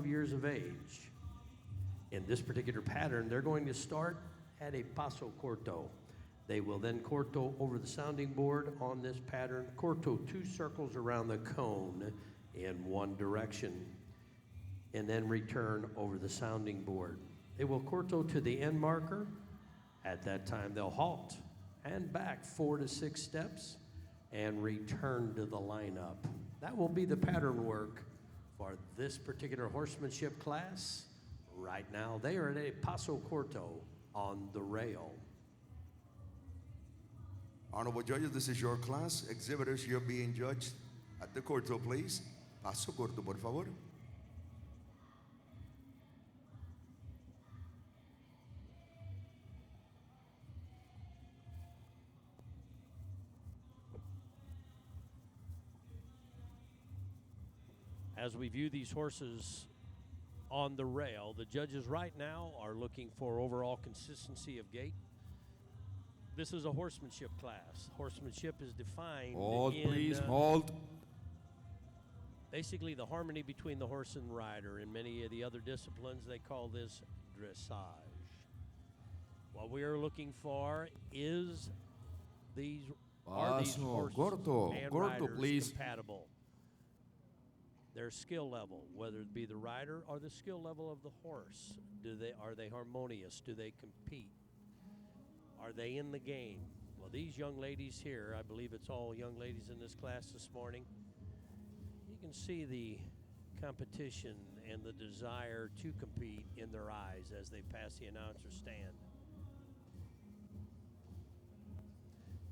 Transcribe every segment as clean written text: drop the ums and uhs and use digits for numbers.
12 years of age. In this particular pattern, they're going to start at a paso corto. They will then corto over the sounding board on this pattern, corto 2 circles around the cone in one direction, and then return over the sounding board. They will corto to the end marker. At that time, they'll halt and back 4 to 6 steps and return to the lineup. That will be the pattern work for this particular horsemanship class. Right now, they are at a paso corto on the rail. Honorable judges, this is your class. Exhibitors, you're being judged at the corto, please. Paso corto, por favor. As we view these horses on the rail, the judges right now are looking for overall consistency of gait. This is a horsemanship class. Horsemanship is defined Hold, in, please, hold. basically the harmony between the horse and rider. In many of the other disciplines, they call this dressage. What we are looking for is are these horses corto, and corto, riders please. compatible? Their skill level, whether it be the rider or the skill level of the horse. Are they harmonious? Do they compete? Are they in the game? Well, these young ladies here, I believe it's all young ladies in this class this morning, you can see the competition and the desire to compete in their eyes as they pass the announcer stand.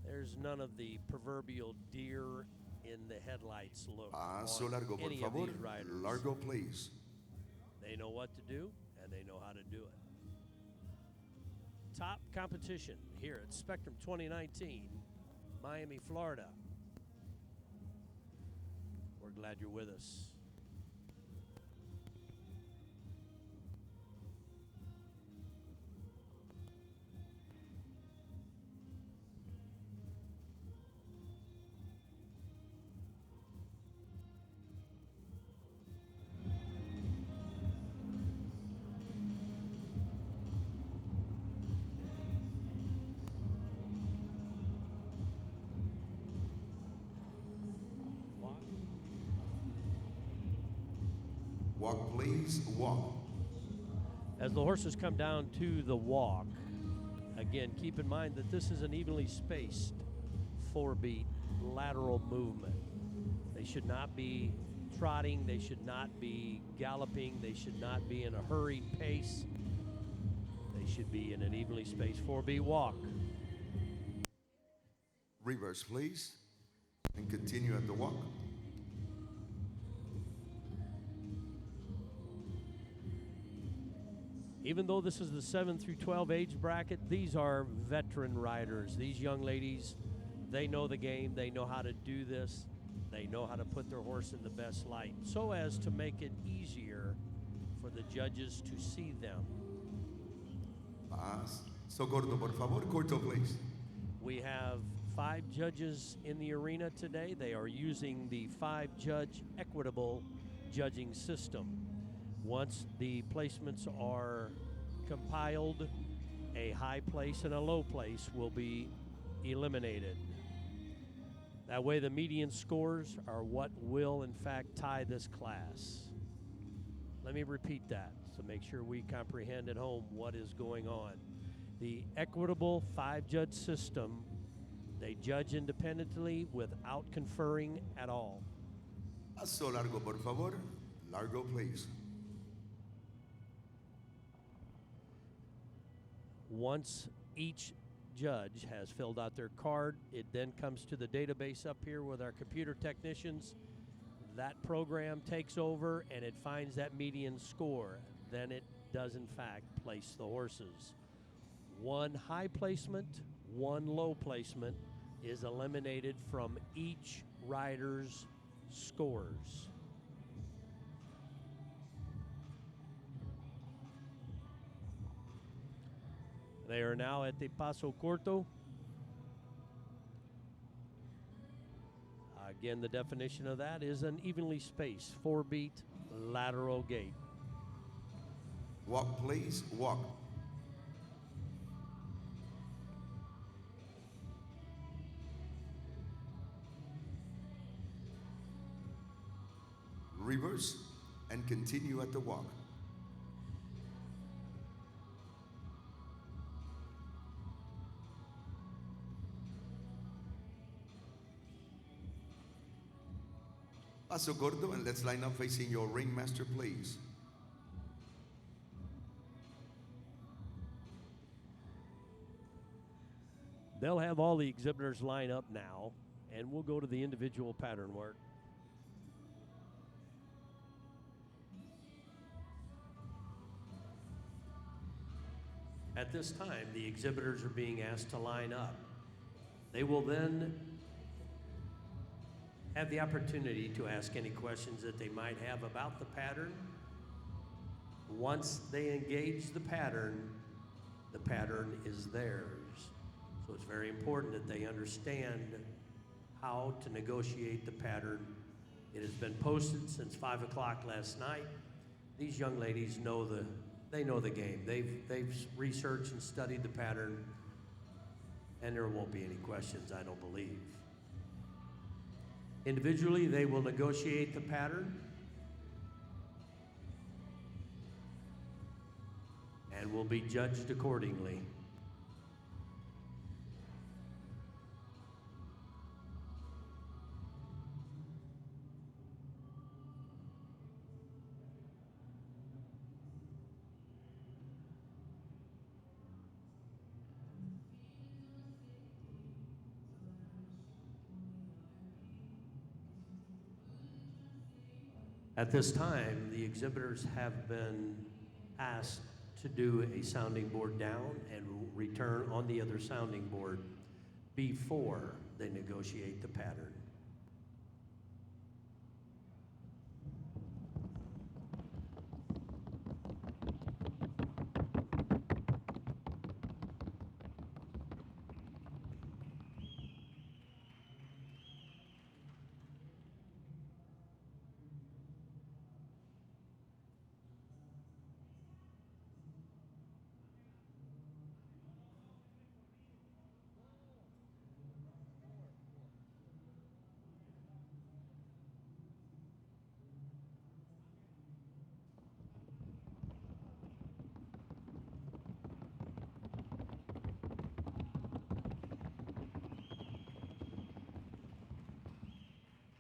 There's none of the proverbial deer in the headlights look Paso on largo, por any of favor. these riders. Largo, please. They know what to do, and they know how to do it. Top competition here at Spectrum 2019, Miami, Florida. We're glad you're with us. Walk, please. Walk. As the horses come down to the walk, again, keep in mind that this is an evenly spaced 4-beat lateral movement. They should not be trotting. They should not be galloping. They should not be in a hurried pace. They should be in an evenly spaced 4-beat walk. Reverse, please. And continue at the walk. Even though this is the 7 through 12 age bracket, these are veteran riders. These young ladies, they know the game. They know how to do this. They know how to put their horse in the best light so as to make it easier for the judges to see them. Paso corto, por favor. Corto, please. We have 5 judges in the arena today. They are using the 5-judge equitable judging system. Once the placements are compiled, a high place and a low place will be eliminated. That way the median scores are what will in fact tie this class. Let me repeat that to make sure we comprehend at home what is going on. The equitable 5-judge system, they judge independently without conferring at all. Paso largo, por favor. Largo, please. Once each judge has filled out their card, it then comes to the database up here with our computer technicians. That program takes over and it finds that median score. Then it does in fact place the horses. One high placement, one low placement is eliminated from each rider's scores. They are now at the Paso Corto. Again, the definition of that is an evenly spaced 4-beat lateral gait. Walk, please. Walk. Reverse and continue at the walk. Paso corto, and let's line up facing your ringmaster, please. They'll have all the exhibitors line up now, and we'll go to the individual pattern work. At this time, the exhibitors are being asked to line up. They will then have the opportunity to ask any questions that they might have about the pattern. Once they engage the pattern is theirs. So it's very important that they understand how to negotiate the pattern. It has been posted since 5 o'clock last night. These young ladies know the game. They've researched and studied the pattern, and there won't be any questions, I don't believe. Individually, they will negotiate the pattern and will be judged accordingly. At this time, the exhibitors have been asked to do a sounding board down and return on the other sounding board before they negotiate the pattern.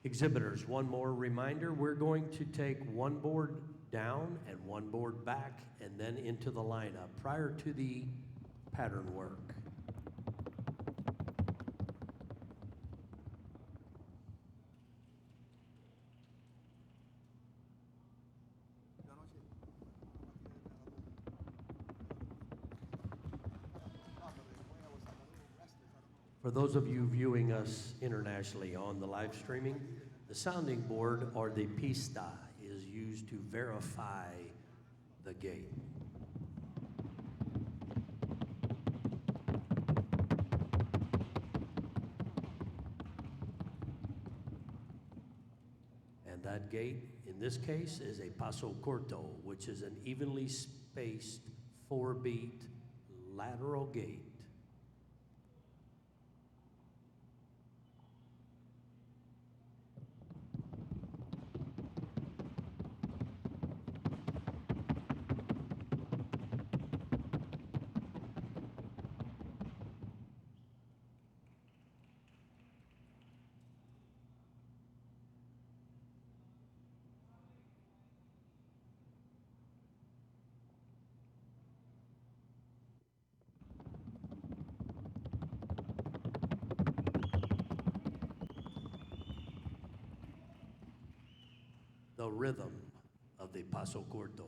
Exhibitors, one more reminder, we're going to take one board down and one board back and then into the lineup prior to the pattern work. For those of you viewing us internationally on the live streaming, the sounding board, or the pista, is used to verify the gate. And that gate, in this case, is a paso corto, which is an evenly spaced 4-beat lateral gate. The rhythm of the paso corto.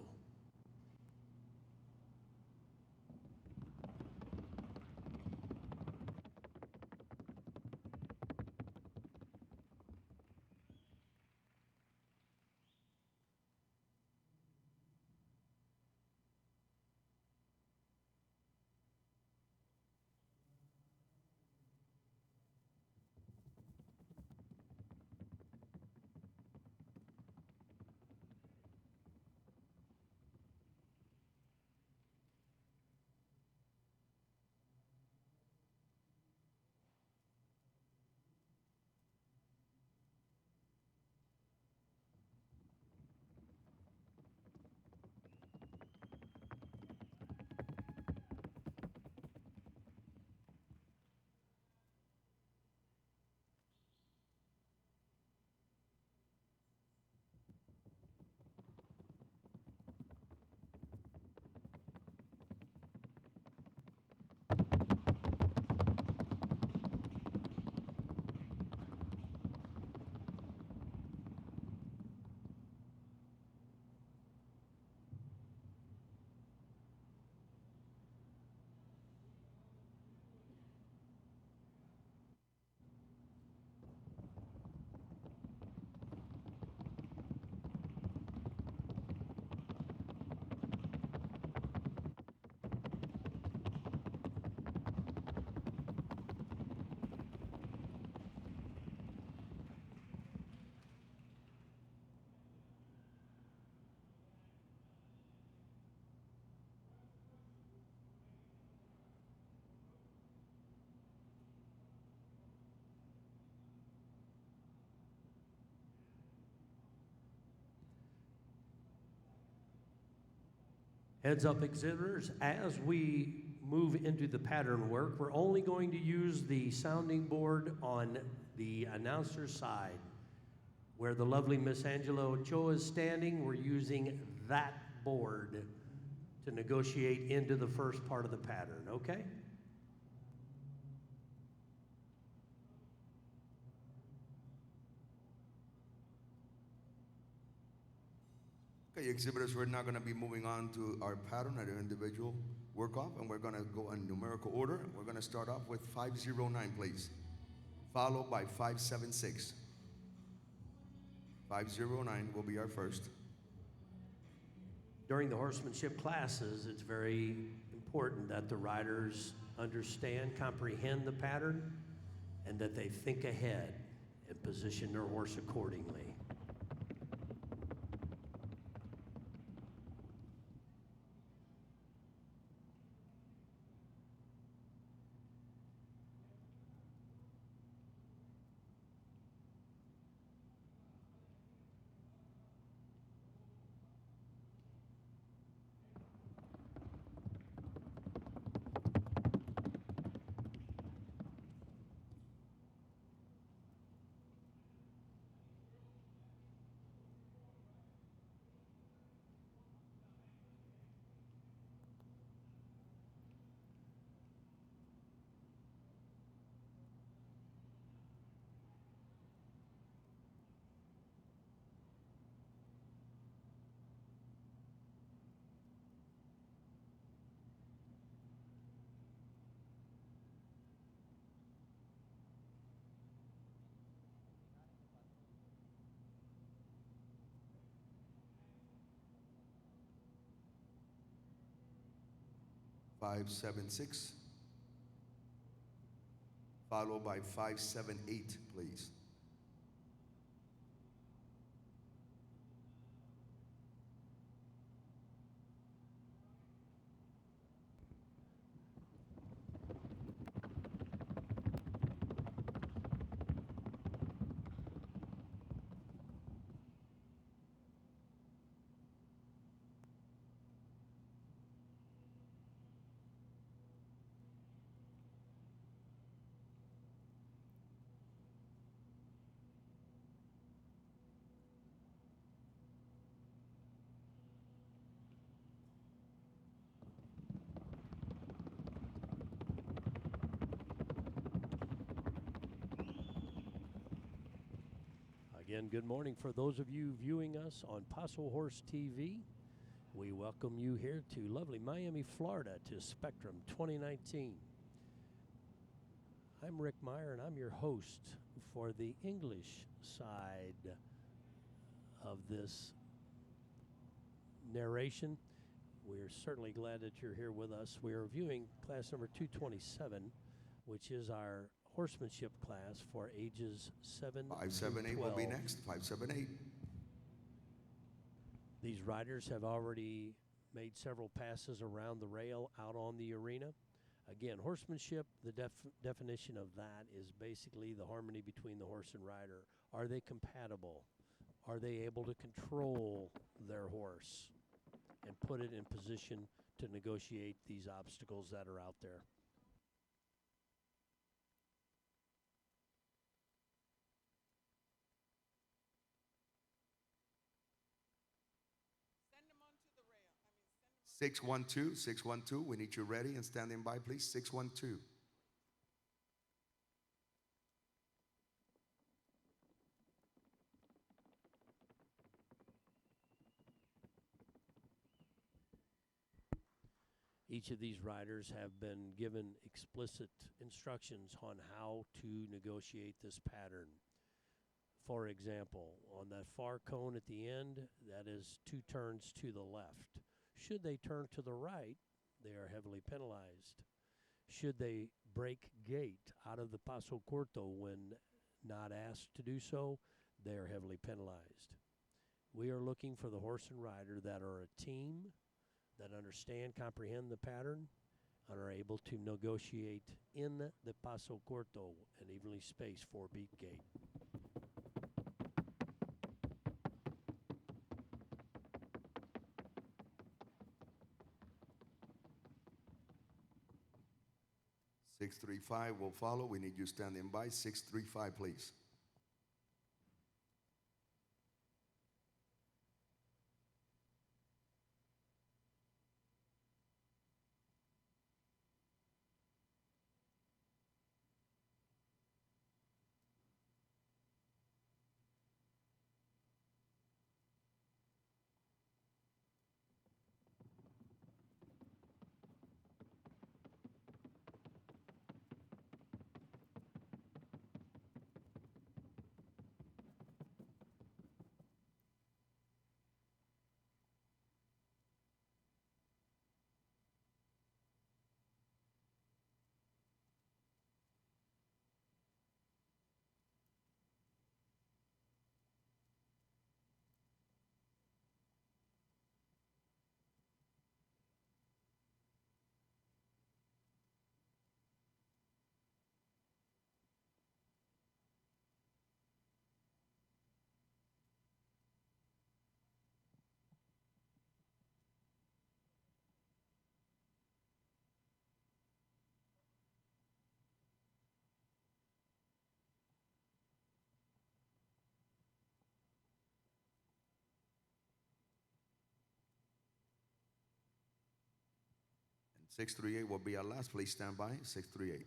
Heads up, exhibitors, as we move into the pattern work, we're only going to use the sounding board on the announcer's side. Where the lovely Miss Angela Ochoa is standing, we're using that board to negotiate into the first part of the pattern, okay? Okay, exhibitors, we're now going to be moving on to our pattern at an individual work off, and we're going to go in numerical order. We're going to start off with 509, please, followed by 576. 509 will be our first. During the horsemanship classes, it's very important that the riders understand, comprehend the pattern, and that they think ahead and position their horse accordingly. Five, 7, 6, followed by 578, please. Again, good morning for those of you viewing us on Paso Horse TV. We welcome you here to lovely Miami, Florida, to Spectrum 2019. I'm Rick Meyer, and I'm your host for the English side of this narration. We're certainly glad that you're here with us. We are viewing class number 227, which is our horsemanship class for ages 7 578 through 12. will be next. 578. These riders have already made several passes around the rail out on the arena. Again, horsemanship, the definition of that is basically the harmony between the horse and rider. Are they compatible? Are they able to control their horse and put it in position to negotiate these obstacles that are out there? Send them onto the rail. 612, 612. We need you ready and standing by, please. 612. Each of these riders have been given explicit instructions on how to negotiate this pattern. For example, on that far cone at the end, that is 2 turns to the left. Should they turn to the right, they are heavily penalized. Should they break gate out of the Paso Corto when not asked to do so, they are heavily penalized. We are looking for the horse and rider that are a team, that understand, comprehend the pattern, and are able to negotiate in the Paso Corto, an evenly spaced 4-beat gate. 635 will follow. We need you standing by. 635, please. And 638 will be our last. Please stand by. 638.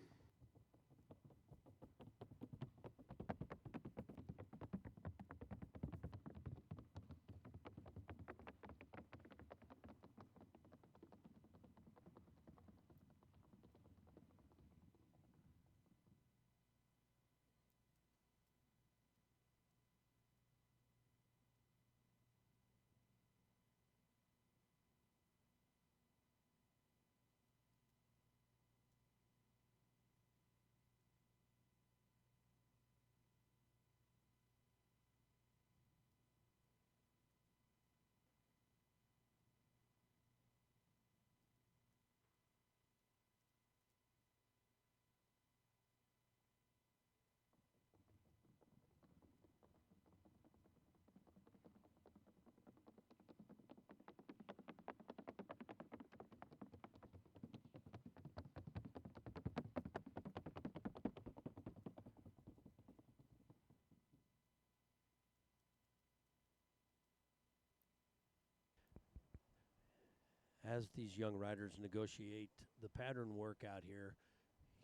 As these young riders negotiate the pattern work out here,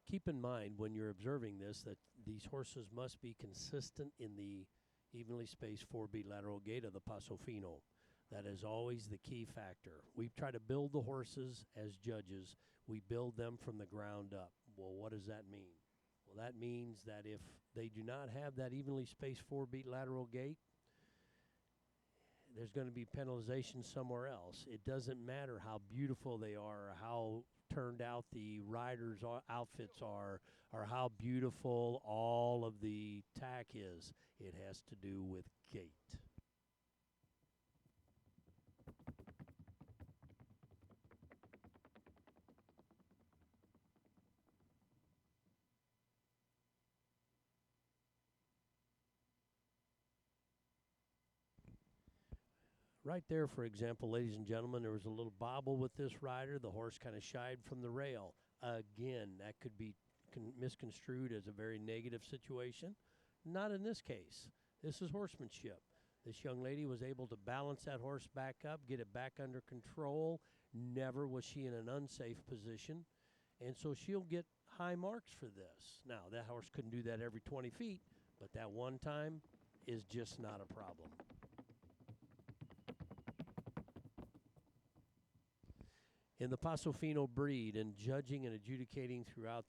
keep in mind when you're observing this that these horses must be consistent in the evenly spaced 4-beat lateral gait of the Paso Fino. That is always the key factor. We try to build the horses as judges. We build them from the ground up. Well, what does that mean? Well, that means that if they do not have that evenly spaced 4-beat lateral gait, there's going to be penalization somewhere else. It doesn't matter how beautiful they are or how turned out the riders' outfits are or how beautiful all of the tack is. It has to do with gait. Right there, for example, ladies and gentlemen, there was a little bobble with this rider. The horse kind of shied from the rail. Again, that could be misconstrued as a very negative situation. Not in this case. This is horsemanship. This young lady was able to balance that horse back up, get it back under control. Never was she in an unsafe position. And so she'll get high marks for this. Now, that horse couldn't do that every 20 feet, but that one time is just not a problem. In the Paso Fino breed and judging and adjudicating throughout,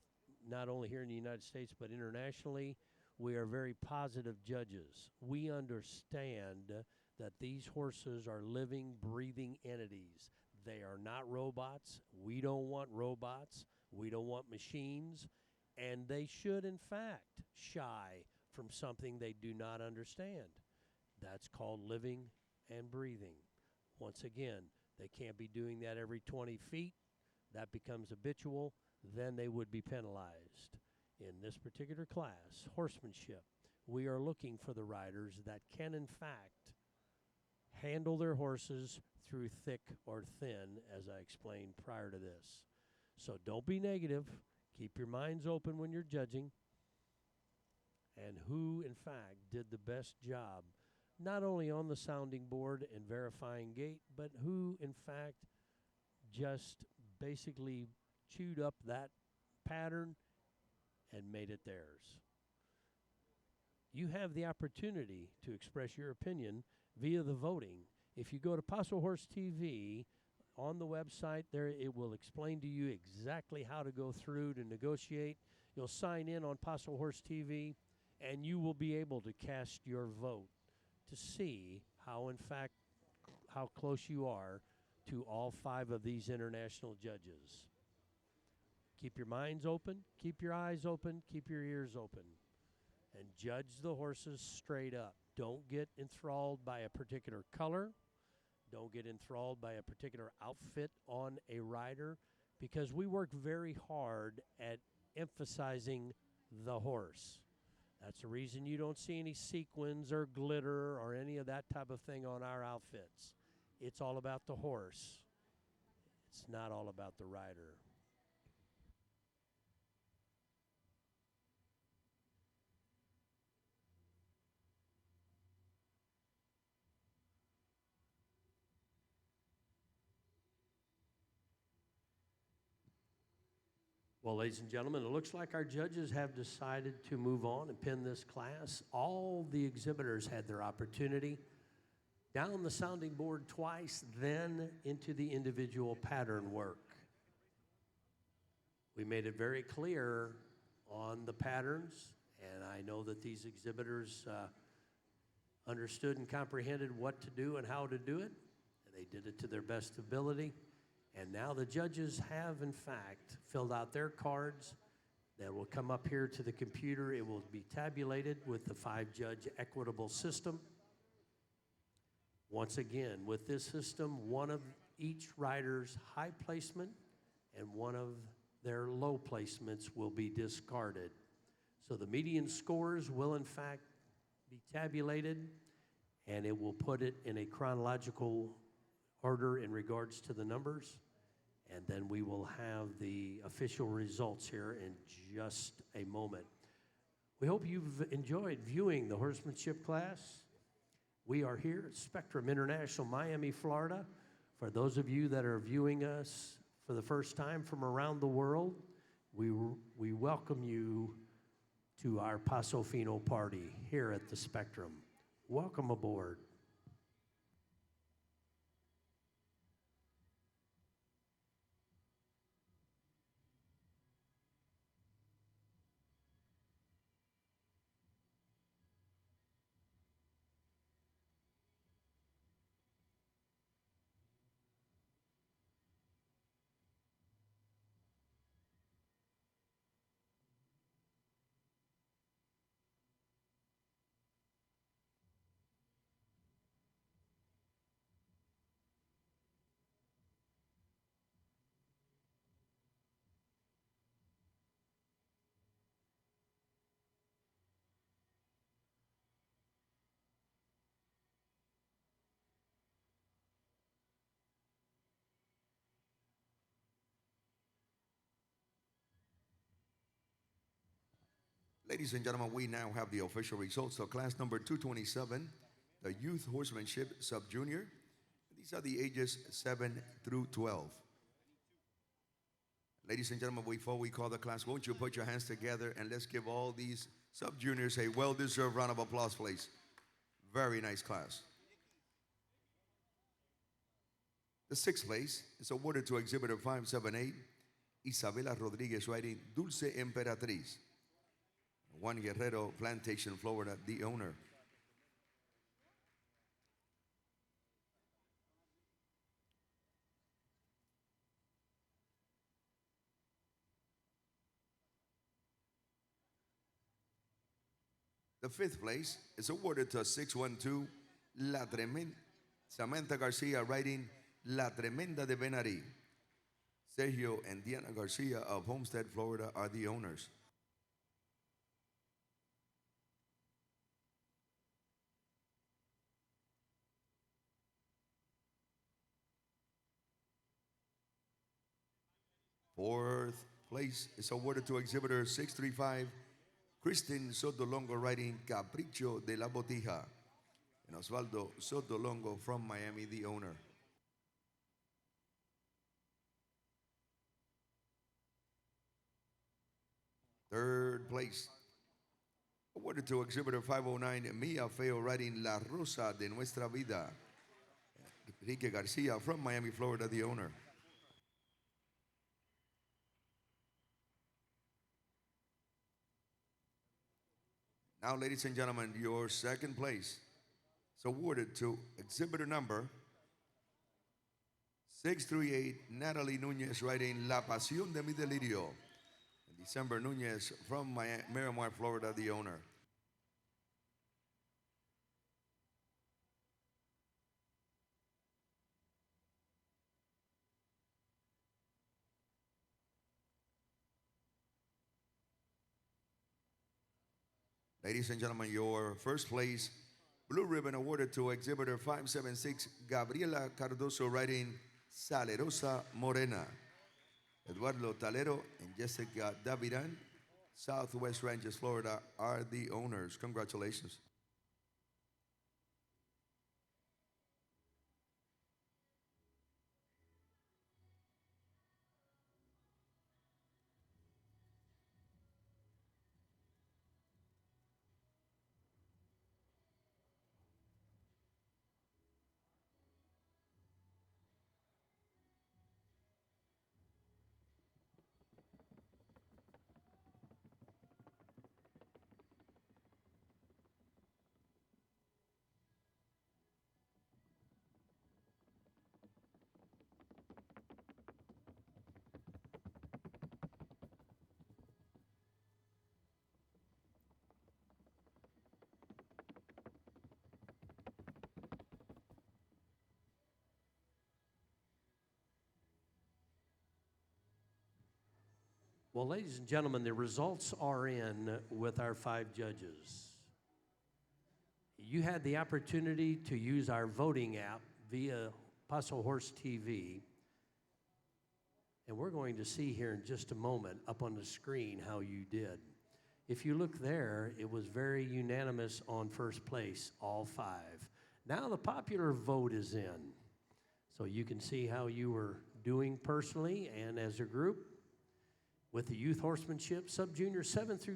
not only here in the United States, but internationally, we are very positive judges. We understand that these horses are living, breathing entities. They are not robots. We don't want robots. We don't want machines. And they should, in fact, shy from something they do not understand. That's called living and breathing. Once again, they can't be doing that every 20 feet. That becomes habitual. Then they would be penalized. In this particular class, horsemanship, we are looking for the riders that can, in fact, handle their horses through thick or thin, as I explained prior to this. So don't be negative. Keep your minds open when you're judging, and who, in fact, did the best job, not only on the sounding board and verifying gate, but who, in fact, just basically chewed up that pattern and made it theirs. You have the opportunity to express your opinion via the voting. If you go to Paso Horse TV on the website, there it will explain to you exactly how to go through to negotiate. You'll sign in on Paso Horse TV, and you will be able to cast your vote to see how, in fact, how close you are to all 5 of these international judges. Keep your minds open, keep your eyes open, keep your ears open, and judge the horses straight up. Don't get enthralled by a particular color. Don't get enthralled by a particular outfit on a rider, because we work very hard at emphasizing the horse. That's the reason you don't see any sequins or glitter or any of that type of thing on our outfits. It's all about the horse. It's not all about the rider. Well, ladies and gentlemen, it looks like our judges have decided to move on and pin this class. All the exhibitors had their opportunity. Down the sounding board twice, then into the individual pattern work. We made it very clear on the patterns, and I know that these exhibitors understood and comprehended what to do and how to do it, and they did it to their best ability. And now the judges have, in fact, filled out their cards. That will come up here to the computer. It will be tabulated with the 5-judge equitable system. Once again, with this system, one of each rider's high placement and one of their low placements will be discarded. So the median scores will, in fact, be tabulated, and it will put it in a chronological order in regards to the numbers, and then we will have the official results here in just a moment. We hope you've enjoyed viewing the horsemanship class. We are here at Spectrum International, Miami, Florida. For those of you that are viewing us for the first time from around the world, we welcome you to our Paso Fino party here at the Spectrum. Welcome aboard. Ladies and gentlemen, we now have the official results of class number 227, the Youth Horsemanship Sub-Junior. These are the ages 7 through 12. Ladies and gentlemen, before we call the class, won't you put your hands together and let's give all these sub-juniors a well-deserved round of applause, please. Very nice class. The 6th place is awarded to exhibitor 578, Isabela Rodriguez, riding Dulce Emperatriz. Juan Guerrero, Plantation, Florida, the owner. The 5th place is awarded to 612, La Tremenda, Samantha Garcia, riding La Tremenda de Benari. Sergio and Diana Garcia of Homestead, Florida, are the owners. Fourth place is awarded to exhibitor 635, Kristen Sotolongo riding Capricho de la Botija, and Osvaldo Sotolongo from Miami, the owner. Third place, awarded to exhibitor 509, Mia Feo riding La Rosa de Nuestra Vida, Enrique Garcia from Miami, Florida, the owner. Now, ladies and gentlemen, your second place is awarded to exhibitor number 638, Natalie Nunez riding La Pasión de mi Delirio, and December Nunez from Miramar, Florida, the owner. Ladies and gentlemen, your first place blue ribbon awarded to exhibitor 576, Gabriela Cardoso riding Salerosa Morena. Eduardo Talero and Jessica Davidan, Southwest Ranches, Florida, are the owners. Congratulations. Well, ladies and gentlemen, the results are in with our 5 judges. You had the opportunity to use our voting app via Paso Horse TV. And we're going to see here in just a moment up on the screen how you did. If you look there, it was very unanimous on first place, all 5. Now the popular vote is in. So you can see how you were doing personally and as a group with the youth horsemanship, sub-junior 7 through